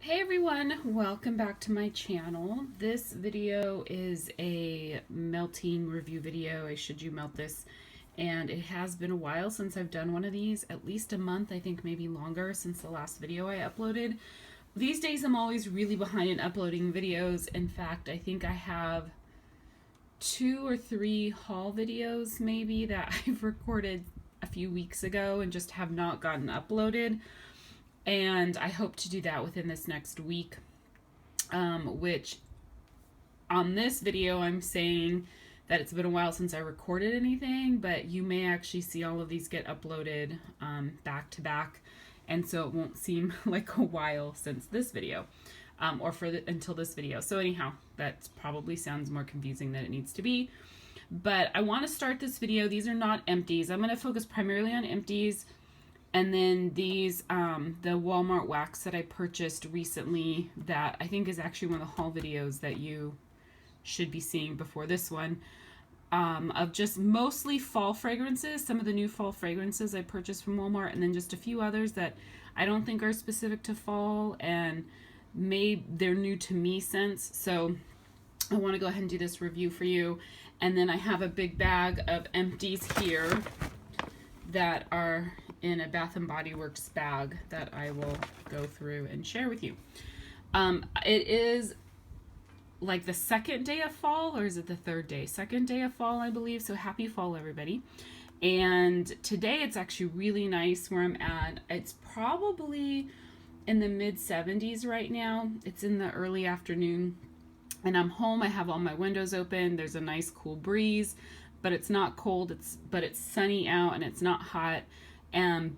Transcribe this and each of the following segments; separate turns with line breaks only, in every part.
Hey everyone, welcome back to my channel. This video is a melting review video. I should you melt this, and it has been a while since I've done one of these, at least a month, I think maybe longer since the last video I uploaded. These days I'm always really behind in uploading videos. In fact, I think I have 2 or 3 haul videos maybe that I've recorded a few weeks ago and just have not gotten uploaded. And I hope to do that within this next week, which on this video I'm saying that it's been a while since I recorded anything, but you may actually see all of these get uploaded back to back, and so it won't seem like a while since this video, or until this video. So anyhow, that probably sounds more confusing than it needs to be. But I want to start this video. These are not empties. I'm going to focus primarily on empties. And then these, the Walmart wax that I purchased recently that I think is actually one of the haul videos that you should be seeing before this one, of just mostly fall fragrances, some of the new fall fragrances I purchased from Walmart, and then just a few others that I don't think are specific to fall and they're new to me scents. So I want to go ahead and do this review for you. And then I have a big bag of empties here that are in a Bath & Body Works bag that I will go through and share with you. It is like the second day of fall, or is it the third day? Second day of fall, I believe. So happy fall, everybody. And today it's actually really nice where I'm at. It's probably in the mid 70s right now. It's in the early afternoon and I'm home. I have all my windows open. There's a nice cool breeze, but it's not cold. But it's sunny out and it's not hot.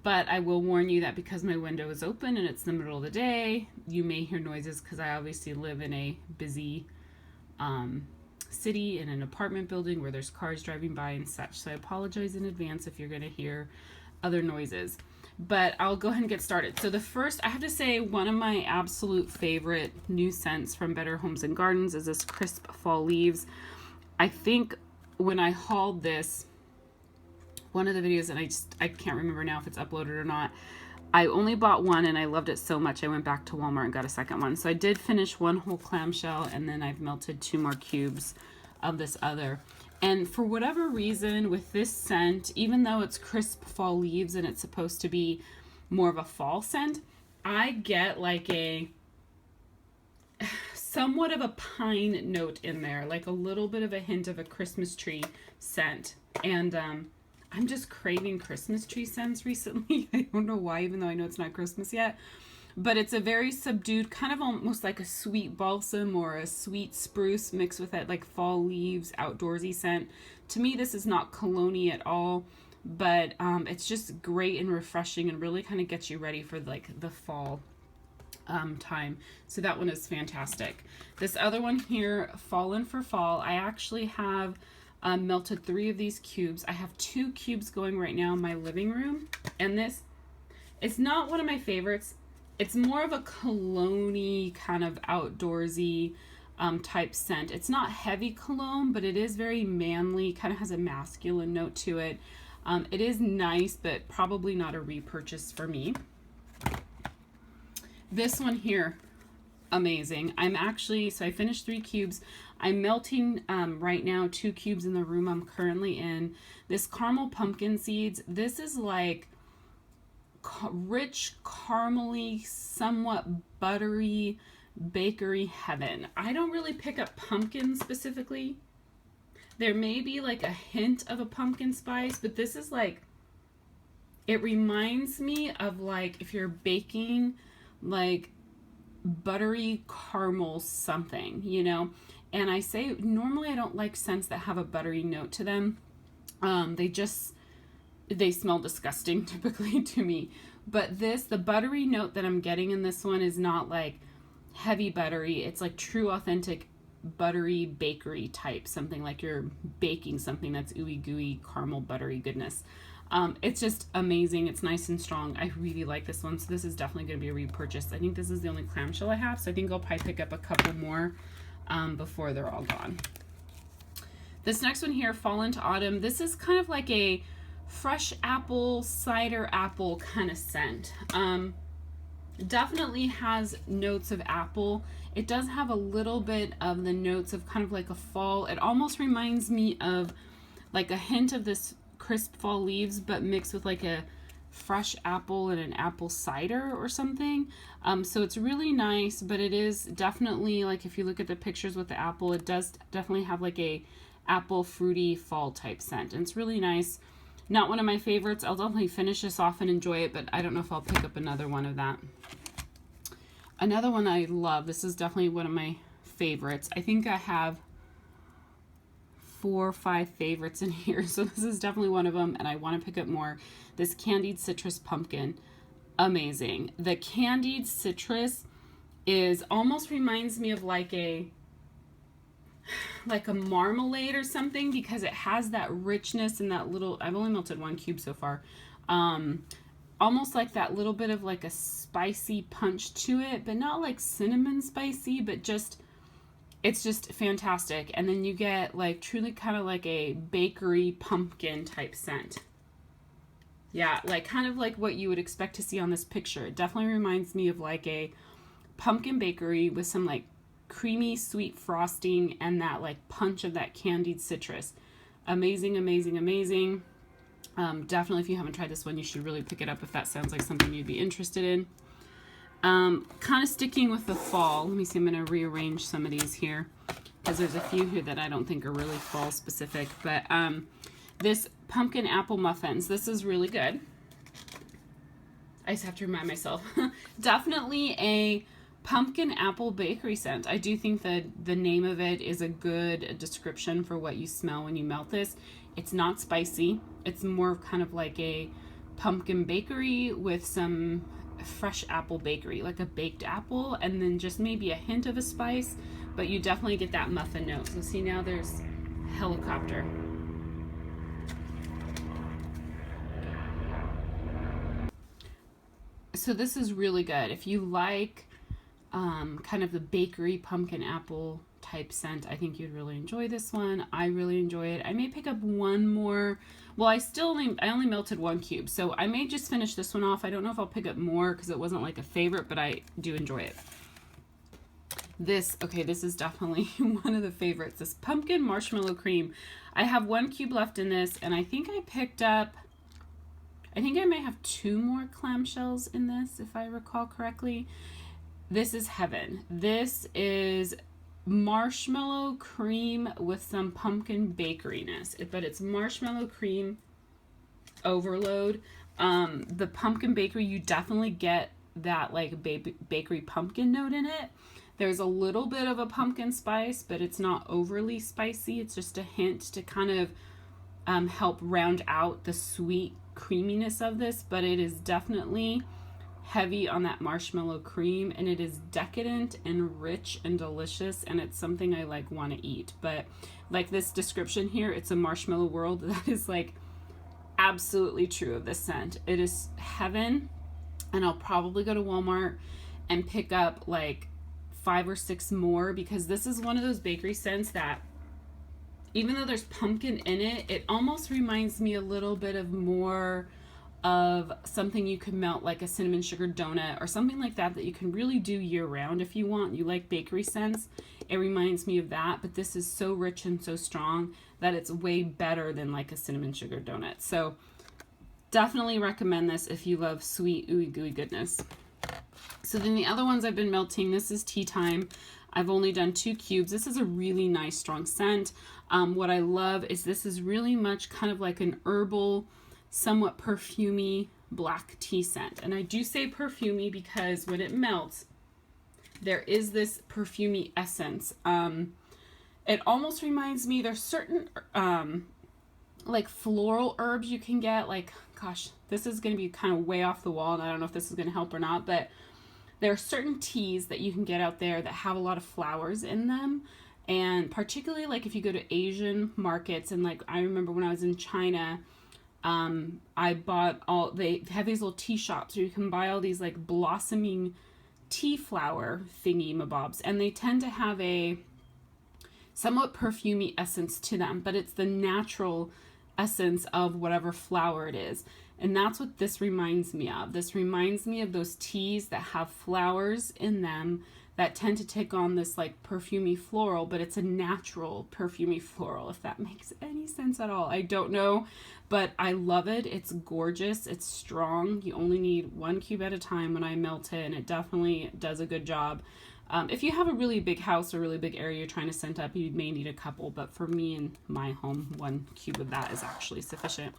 But I will warn you that because my window is open and it's the middle of the day, you may hear noises because I obviously live in a busy city in an apartment building where there's cars driving by and such. So I apologize in advance if you're going to hear other noises. But I'll go ahead and get started. So the first, I have to say, one of my absolute favorite new scents from Better Homes and Gardens is this Crisp Fall Leaves. I think when I hauled this, one of the videos, and I can't remember now if it's uploaded or not, I only bought one and I loved it so much I went back to Walmart and got a second one. So I did finish one whole clamshell and then I've melted 2 more cubes of this other. And for whatever reason with this scent, even though it's Crisp Fall Leaves and it's supposed to be more of a fall scent, I get like a somewhat of a pine note in there, like a little bit of a hint of a Christmas tree scent. And I'm just craving Christmas tree scents recently. I don't know why, even though I know it's not Christmas yet. But it's a very subdued, kind of almost like a sweet balsam or a sweet spruce mixed with that like fall leaves, outdoorsy scent. To me, this is not cologne-y at all, but it's just great and refreshing and really kind of gets you ready for like the fall time. So that one is fantastic. This other one here, Fallen for Fall, I actually have melted 3 of these cubes. I have 2 cubes going right now in my living room, and this, it's not one of my favorites. It's more of a cologne-y kind of outdoorsy type scent. It's not heavy cologne, but it is very manly, kind of has a masculine note to it. It is nice, but probably not a repurchase for me. This one here, amazing. So I finished 3 cubes. I'm melting right now 2 cubes in the room I'm currently in. This caramel pumpkin seeds, this is like rich, caramely, somewhat buttery bakery heaven. I don't really pick up pumpkin specifically. There may be like a hint of a pumpkin spice, but this is like, it reminds me of like if you're baking like buttery caramel something, you know. And I say normally I don't like scents that have a buttery note to them. They smell disgusting typically to me. But the buttery note that I'm getting in this one is not like heavy buttery. It's like true authentic buttery bakery type, something like you're baking something that's ooey gooey caramel buttery goodness. It's just amazing. It's nice and strong. I really like this one. So this is definitely going to be a repurchase. I think this is the only clamshell I have. So I think I'll probably pick up a couple more before they're all gone. This next one here, Fall into Autumn. This is kind of like a fresh apple, cider apple kind of scent. Definitely has notes of apple. It does have a little bit of the notes of kind of like a fall. It almost reminds me of like a hint of this crisp fall leaves, but mixed with like a fresh apple and an apple cider or something. So it's really nice, but it is definitely, like, if you look at the pictures with the apple, it does definitely have like a apple fruity fall type scent, and it's really nice. Not one of my favorites. I'll definitely finish this off and enjoy it, but I don't know if I'll pick up another one of that. Another one I love, this is definitely one of my favorites. I think I have 4 or 5 favorites in here, so this is definitely one of them, and I want to pick up more. This candied citrus pumpkin, amazing. The candied citrus is almost reminds me of like a marmalade or something, because it has that richness and that little, I've only melted 1 cube so far, almost like that little bit of like a spicy punch to it, but not like cinnamon spicy, but just, it's just fantastic. And then you get like truly kind of like a bakery pumpkin type scent. Yeah, like kind of like what you would expect to see on this picture. It definitely reminds me of like a pumpkin bakery with some like creamy sweet frosting and that like punch of that candied citrus. Amazing, amazing, amazing. Definitely, if you haven't tried this one, you should really pick it up if that sounds like something you'd be interested in. Kind of sticking with the fall. Let me see, I'm going to rearrange some of these here because there's a few here that I don't think are really fall specific. But this pumpkin apple muffins, this is really good. I just have to remind myself. Definitely a pumpkin apple bakery scent. I do think that the name of it is a good description for what you smell when you melt this. It's not spicy. It's more kind of like a pumpkin bakery with some fresh apple bakery, like a baked apple, and then just maybe a hint of a spice, but you definitely get that muffin note. So see, now there's helicopter. So this is really good. If you like kind of the bakery pumpkin apple type scent, I think you'd really enjoy this one. I really enjoy it. I may pick up one more. Well, I only melted 1 cube, so I may just finish this one off. I don't know if I'll pick up more because it wasn't like a favorite, but I do enjoy it. This is definitely one of the favorites. This pumpkin marshmallow cream. I have 1 cube left in this, and I think I picked up, I think I may have 2 more clamshells in this, if I recall correctly. This is heaven. This is marshmallow cream with some pumpkin bakeryness, but it's marshmallow cream overload. The pumpkin bakery, you definitely get that like bakery pumpkin note in it. There's a little bit of a pumpkin spice, but it's not overly spicy. It's just a hint to kind of help round out the sweet creaminess of this, but it is definitely heavy on that marshmallow cream, and it is decadent and rich and delicious, and it's something I like want to eat. But like this description here, it's a marshmallow world. That is like absolutely true of this scent. It is heaven, and I'll probably go to Walmart and pick up like 5 or 6 more, because this is one of those bakery scents that even though there's pumpkin in it, it almost reminds me a little bit of more of something you could melt, like a cinnamon sugar donut or something like that, that you can really do year round if you want. You like bakery scents, it reminds me of that, but this is so rich and so strong that it's way better than like a cinnamon sugar donut. So definitely recommend this if you love sweet ooey gooey goodness. So then the other ones I've been melting, this is Tea Time. I've only done 2 cubes. This is a really nice strong scent. What I love is this is really much kind of like an herbal, somewhat perfumey black tea scent. And I do say perfumey because when it melts, there is this perfumey essence. It almost reminds me, there's certain like floral herbs you can get, like, gosh, this is going to be kind of way off the wall, and I don't know if this is going to help or not, but there are certain teas that you can get out there that have a lot of flowers in them. And particularly like if you go to Asian markets, and like I remember when I was in China, I bought they have these little tea shops where you can buy all these like blossoming tea flower thingy mabobs, and they tend to have a somewhat perfumey essence to them, but it's the natural essence of whatever flower it is. And that's what this reminds me of. This reminds me of those teas that have flowers in them that tend to take on this like perfumey floral, but it's a natural perfumey floral, if that makes any sense at all. I don't know, but I love it. It's gorgeous. It's strong. You only need 1 cube at a time when I melt it, and it definitely does a good job. If you have a really big house or really big area you're trying to scent up, you may need a couple, but for me in my home, 1 cube of that is actually sufficient.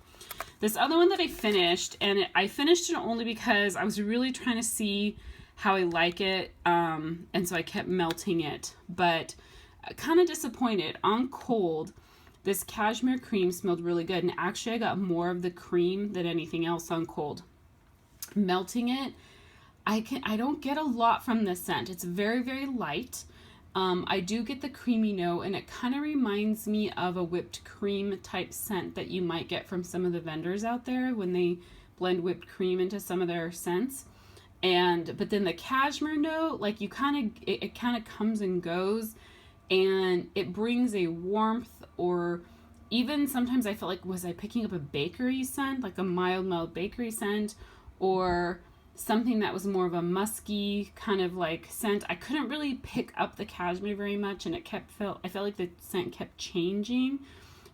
This other one that I finished, and I finished it only because I was really trying to see how I like it, and so I kept melting it, but kind of disappointed. On cold, this cashmere cream smelled really good, and actually I got more of the cream than anything else on cold. Melting it, I don't get a lot from this scent. It's very, very light. I do get the creamy note, and it kind of reminds me of a whipped cream type scent that you might get from some of the vendors out there when they blend whipped cream into some of their scents. But then the cashmere note, like it kind of comes and goes, and it brings a warmth, or even sometimes I felt like, was I picking up a bakery scent, like a mild bakery scent, or something that was more of a musky kind of like scent. I couldn't really pick up the cashmere very much, and I felt like the scent kept changing.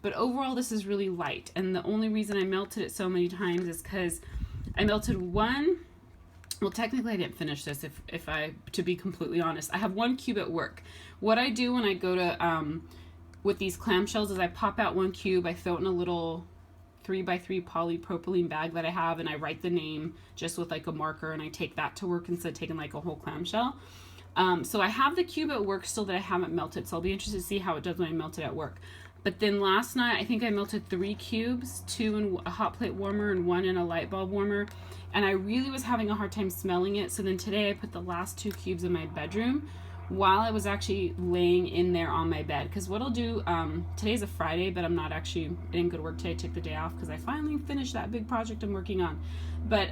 But overall, this is really light, and the only reason I melted it so many times is because I melted one. Well, technically I didn't finish this, to be completely honest. I have 1 cube at work. What I do when I go to, with these clamshells is I pop out 1 cube, I throw it in a little 3x3 polypropylene bag that I have, and I write the name just with like a marker, and I take that to work instead of taking like a whole clamshell. So I have the cube at work still that I haven't melted, so I'll be interested to see how it does when I melt it at work. But then last night, I think I melted 3 cubes, 2 in a hot plate warmer and 1 in a light bulb warmer. And I really was having a hard time smelling it. So then today I put the last 2 cubes in my bedroom while I was actually laying in there on my bed. Because what I'll do, today's a Friday, but I didn't go to work today. I took the day off because I finally finished that big project I'm working on. But,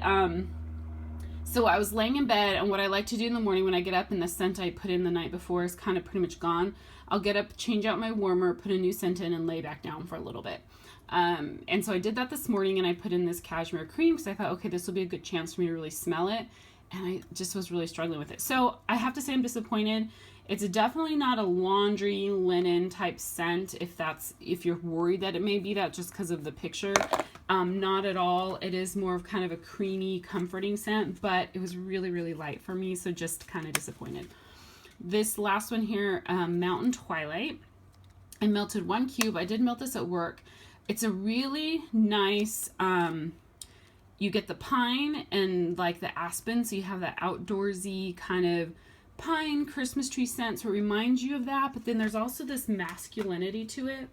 so I was laying in bed, and what I like to do in the morning when I get up and the scent I put in the night before is kind of pretty much gone, I'll get up, change out my warmer, put a new scent in, and lay back down for a little bit. And so I did that this morning, and I put in this cashmere cream because I thought, okay, this will be a good chance for me to really smell it. And I just was really struggling with it. So I have to say I'm disappointed. It's definitely not a laundry linen type scent if you're worried that it may be that just because of the picture. Not at all. It is more of kind of a creamy, comforting scent, but it was really, really light for me, so just kind of disappointed. This last one here, Mountain Twilight. I melted 1 cube. I did melt this at work. It's a really nice, you get the pine and like the aspen, so you have that outdoorsy kind of pine Christmas tree scent, so it reminds you of that, but then there's also this masculinity to it.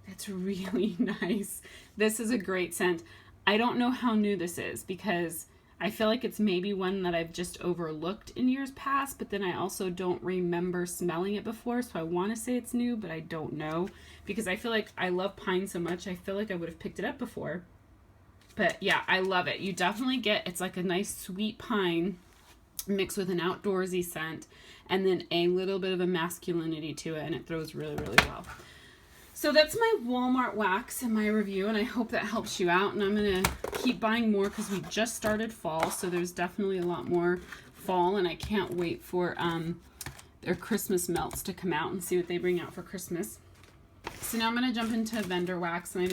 It's really nice. This is a great scent. I don't know how new this is because I feel like it's maybe one that I've just overlooked in years past, but then I also don't remember smelling it before, so I want to say it's new, but I don't know because I feel like I love pine so much. I feel like I would have picked it up before. But yeah, I love it. You definitely it's like a nice sweet pine mixed with an outdoorsy scent, and then a little bit of a masculinity to it, and it throws really, really well. So that's my Walmart wax and my review, and I hope that helps you out. And I'm going to keep buying more because we just started fall, so there's definitely a lot more fall, and I can't wait for their Christmas melts to come out and see what they bring out for Christmas. So now I'm going to jump into vendor wax, and I